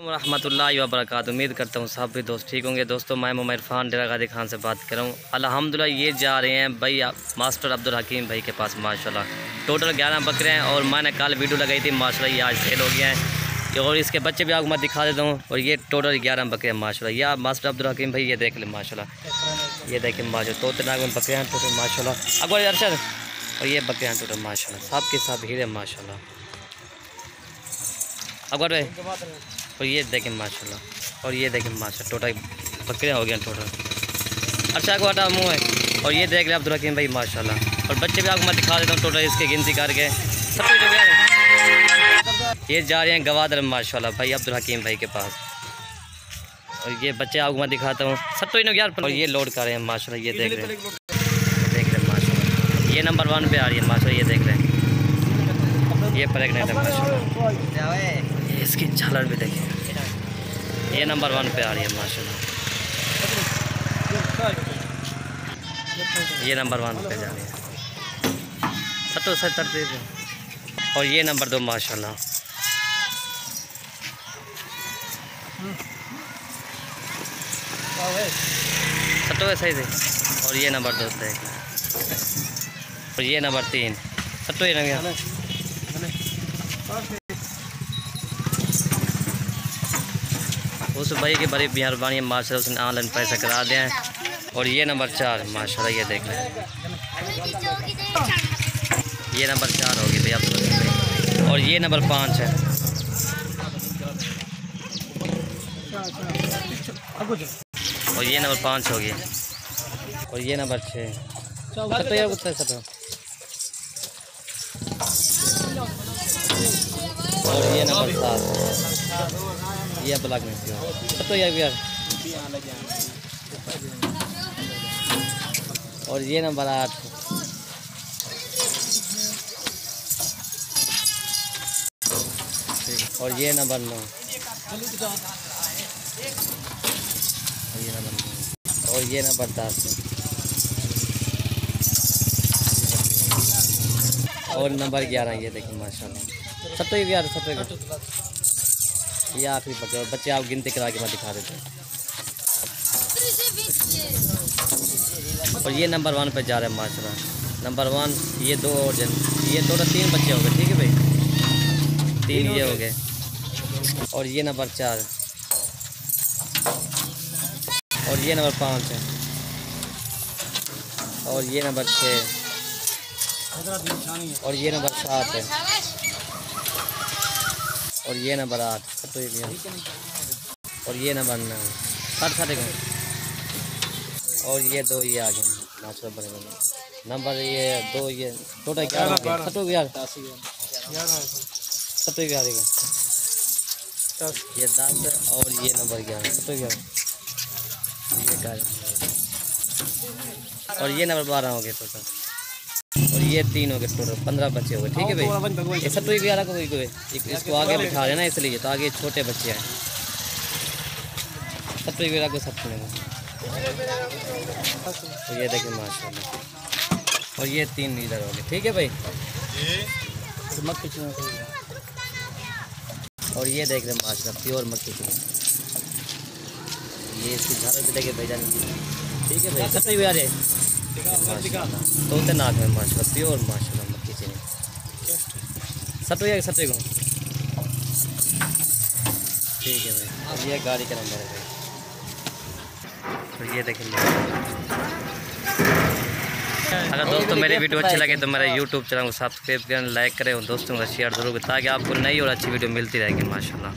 रहमतुल्लाहि व बरकातुहू। उम्मीद करता हूँ सब भी दोस्त ठीक होंगे। दोस्तों मैं मोहम्मद इरफान डेरा गाजी खान से बात कर रहा हूँ। अल्हम्दुलिल्लाह ये जा रहे हैं भाई मास्टर अब्दुल हकीम भाई के पास माशाल्लाह। टोटल 11 बकरे हैं और मैंने कल वीडियो लगाई थी माशाल्लाह, ये आज सेल हो गया है। और इसके बच्चे भी आपको मैं दिखा देता हूँ। और ये टोटल 11 बकरे हैं माशाल्लाह। या मास्टर अब्दुल हकीम भाई ये देख ले माशाल्लाह, ये देखें माशाल्लाह। तोते नाग में बकरे हैं टोटल माशाल्लाह। अकबर अरशद और ये बकरे हैं टोटल माशाल्लाह, सब के सब हीरे माशाल्लाह। अकबर भाई और ये देखें माशाल्लाह, और ये देखें माशाल्लाह टोटल बकरे हो गए टोटल। अच्छा को आटा मुँह है। और ये देख रहे अब्दुल हकीम भाई माशाल्लाह। और बच्चे भी आपको मैं दिखा देता हूँ टोटल इसके गिनती करके सब कुछ हो गया। ये जा रहे हैं गवादर माशाल्लाह भाई अब्दुल हकीम भाई के पास। और ये बच्चे आपको मैं दिखाता हूँ सट्टो यार। और ये लोड कर रहे हैं माशाल्लाह, ये देख रहे हैं माशाल्लाह। ये नंबर 1 पे आ रही है माशाल्लाह, ये देख रहे हैं। ये प्रेगनेंट है माशाल्लाह, इसकी झालर भी देखिए। ये नंबर 1 पे आ रही है माशाल्लाह, ये नंबर 1 पे जा रही है सट्टो 70। और ये नंबर 2 माशाल्लाह। सट्टो है सही से। और ये नंबर 2 देख। और ये नंबर 3 सट्टो ही लग गया। उस भाई की बड़ी मेहरबानी माशाल्लाह, उसने ऑनलाइन पैसा करा दिया है। और ये नंबर 4 माशाल्लाह, ये देख लें। ये नंबर 4 होगी भैया आप। और ये नंबर 5 है। और ये नंबर 5 होगी। और ये नंबर 6 सट्टो यार कुत्ता सट्टो। और ये नंबर 7 ये ब्लॉक में सट्टो यार। और ये नंबर 8 और ये नंबर 9 और ये नंबर 10 और नंबर 11 ये देखिए माशाल्लाह। सट्टो ही यार सट्टो। ये आखिरी बच्चे और बच्चे आप गिनती करा के मैं दिखा देते हैं। और ये नंबर 1 पे जा रहे हैं माशाल्लाह। नंबर 1 ये 2 और ये टोटल 3 बच्चे हो गए, ठीक है भाई 3 ये हो गए। और ये नंबर 4 और ये नंबर 5 है। और ये नंबर 6 और ये नंबर 7 है। और ये नंबर 8 और ये नंबर 9 60 और ये 2 ये आ गए माशाल्लाह बड़े बड़े नंबर। ये 2 ये टोटल 11 सट्टो यार सट्टो 11 ये 10 और ये नंबर 11 सट्टो 11 ये 11 और ये नंबर 12 हो गए टोटल। और ये 3 हो गए टोटल 15 बच्चे हो गए, ठीक है भाई। ये सट्टो 11 को इसको आगे बिठा देना इसलिए, तो आगे छोटे बच्चे हैं। सट्टो 11 को सब सुनेंगे। तो ये देखिए माशाल्लाह। और ये 3 लीडर हो गए, ठीक है भाई। और ये देख रहे माशाल्लाह प्योर मक्की चूड़ा। ये इसकी झालर भी देखे भेजा नहीं, ठीक है भाई। सट्टो 11 तोते नाक में माशाल्लाह प्योर माशाल्लाह मक्की चीनी सट्टो या सट्टो को, ठीक है भाई। अब ये गाड़ी का नंबर है भाई। तो ये देखें अगर दोस्तों मेरी वीडियो अच्छी लगे तो मेरा यूट्यूब चैनल को सब्सक्राइब करें, लाइक करें और दोस्तों को शेयर जरूर करें ताकि आपको नई और अच्छी वीडियो मिलती रहेगी माशाल्लाह।